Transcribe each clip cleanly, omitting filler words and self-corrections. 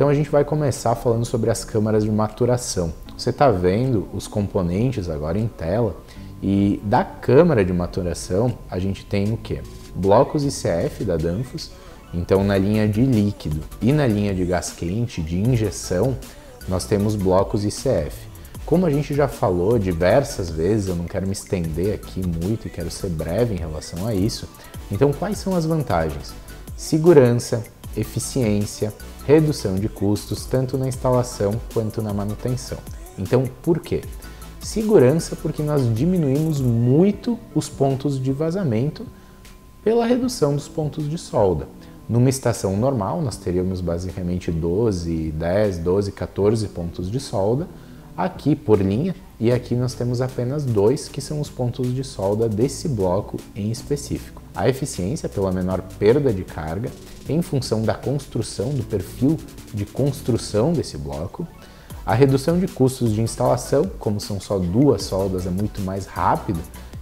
Então a gente vai começar falando sobre as câmaras de maturação. Você está vendo os componentes agora em tela e da câmara de maturação a gente tem o quê? Blocos ICF da Danfoss, então na linha de líquido e na linha de gás quente, de injeção, nós temos blocos ICF. Como a gente já falou diversas vezes, eu não quero me estender aqui muito e quero ser breve em relação a isso, então quais são as vantagens? Segurança, eficiência, redução de custos, tanto na instalação quanto na manutenção. Então, por quê? Segurança, porque nós diminuímos muito os pontos de vazamento pela redução dos pontos de solda. Numa estação normal, nós teríamos basicamente 10, 12, 14 pontos de solda, aqui por linha, e aqui nós temos apenas 2, que são os pontos de solda desse bloco em específico. A eficiência pela menor perda de carga, em função da construção, do perfil de construção desse bloco. A redução de custos de instalação, como são só 2 soldas, é muito mais rápido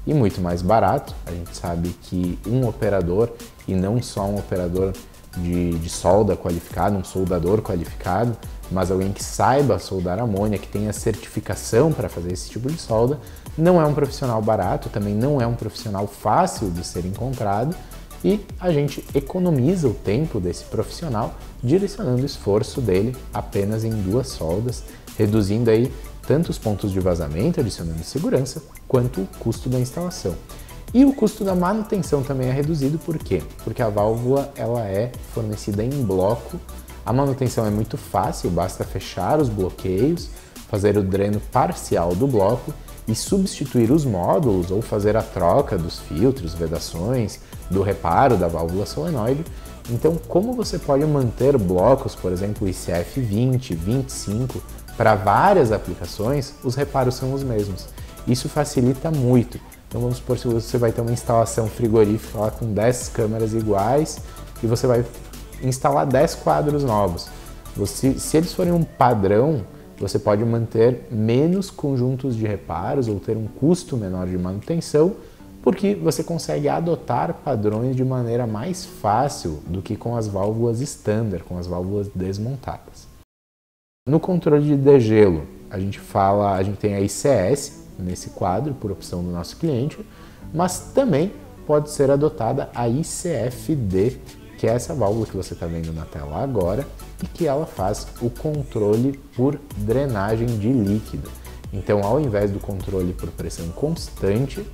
e muito mais barato. A gente sabe que um operador, e não só um operador de solda qualificado, um soldador qualificado, mas alguém que saiba soldar amônia, que tenha certificação para fazer esse tipo de solda, não é um profissional barato, também não é um profissional fácil de ser encontrado, e a gente economiza o tempo desse profissional direcionando o esforço dele apenas em 2 soldas, reduzindo aí tanto os pontos de vazamento, adicionando segurança, quanto o custo da instalação. E o custo da manutenção também é reduzido, por quê? Porque a válvula ela é fornecida em bloco, a manutenção é muito fácil, basta fechar os bloqueios, fazer o dreno parcial do bloco e substituir os módulos ou fazer a troca dos filtros, vedações, do reparo da válvula solenoide. Então, como você pode manter blocos, por exemplo, ICF 20, 25, para várias aplicações, os reparos são os mesmos. Isso facilita muito. Então vamos supor que você vai ter uma instalação frigorífica lá com 10 câmeras iguais e você vai instalar 10 quadros novos. Se eles forem um padrão, você pode manter menos conjuntos de reparos ou ter um custo menor de manutenção, porque você consegue adotar padrões de maneira mais fácil do que com as válvulas standard, com as válvulas desmontadas. No controle de degelo, a gente tem a ICS nesse quadro, por opção do nosso cliente, mas também pode ser adotada a ICFD, que é essa válvula que você está vendo na tela agora, e que ela faz o controle por drenagem de líquido. Então, ao invés do controle por pressão constante,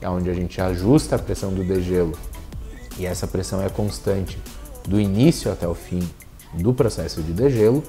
onde a gente ajusta a pressão do degelo, e essa pressão é constante do início até o fim do processo de degelo,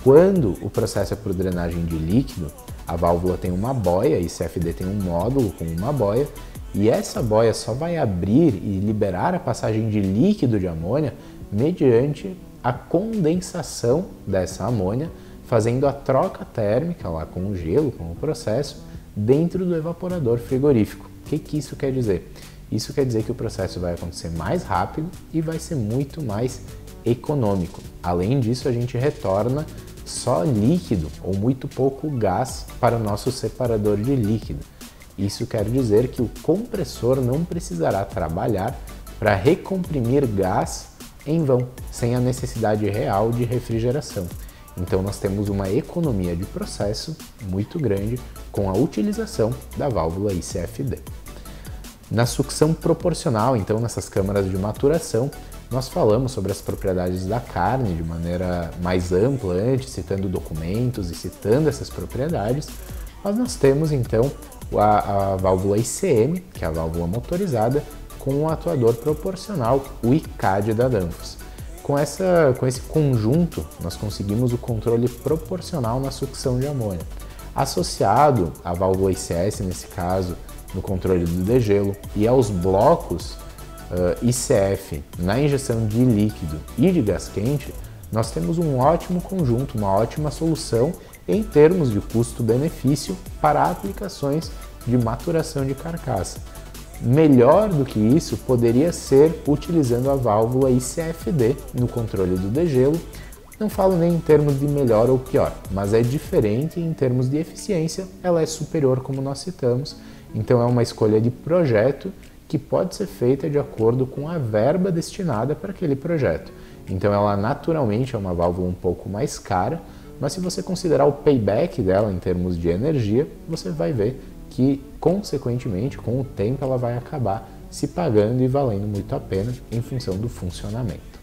quando o processo é por drenagem de líquido, a válvula tem uma boia, a ICFD tem um módulo com uma boia, e essa boia só vai abrir e liberar a passagem de líquido de amônia mediante a condensação dessa amônia, fazendo a troca térmica lá com o gelo, com o processo, dentro do evaporador frigorífico. O que isso quer dizer? Isso quer dizer que o processo vai acontecer mais rápido e vai ser muito mais econômico. Além disso, a gente retorna só líquido ou muito pouco gás para o nosso separador de líquido. Isso quer dizer que o compressor não precisará trabalhar para recomprimir gás em vão, sem a necessidade real de refrigeração. Então nós temos uma economia de processo muito grande com a utilização da válvula ICFD. Na sucção proporcional, então nessas câmaras de maturação, nós falamos sobre as propriedades da carne de maneira mais ampla antes, citando documentos e citando essas propriedades, mas nós temos então a válvula ICM, que é a válvula motorizada, com um atuador proporcional, o ICAD da Danfoss. Com esse conjunto, nós conseguimos o controle proporcional na sucção de amônia. Associado à válvula ICS, nesse caso, no controle do degelo, e aos blocos ICF na injeção de líquido e de gás quente, nós temos um ótimo conjunto, uma ótima solução em termos de custo-benefício para aplicações de maturação de carcaça. Melhor do que isso poderia ser utilizando a válvula ICFD no controle do degelo. Não falo nem em termos de melhor ou pior, mas é diferente em termos de eficiência, ela é superior como nós citamos, então é uma escolha de projeto que pode ser feita de acordo com a verba destinada para aquele projeto. Então ela naturalmente é uma válvula um pouco mais cara, mas se você considerar o payback dela em termos de energia, você vai ver que, consequentemente, com o tempo ela vai acabar se pagando e valendo muito a pena em função do funcionamento.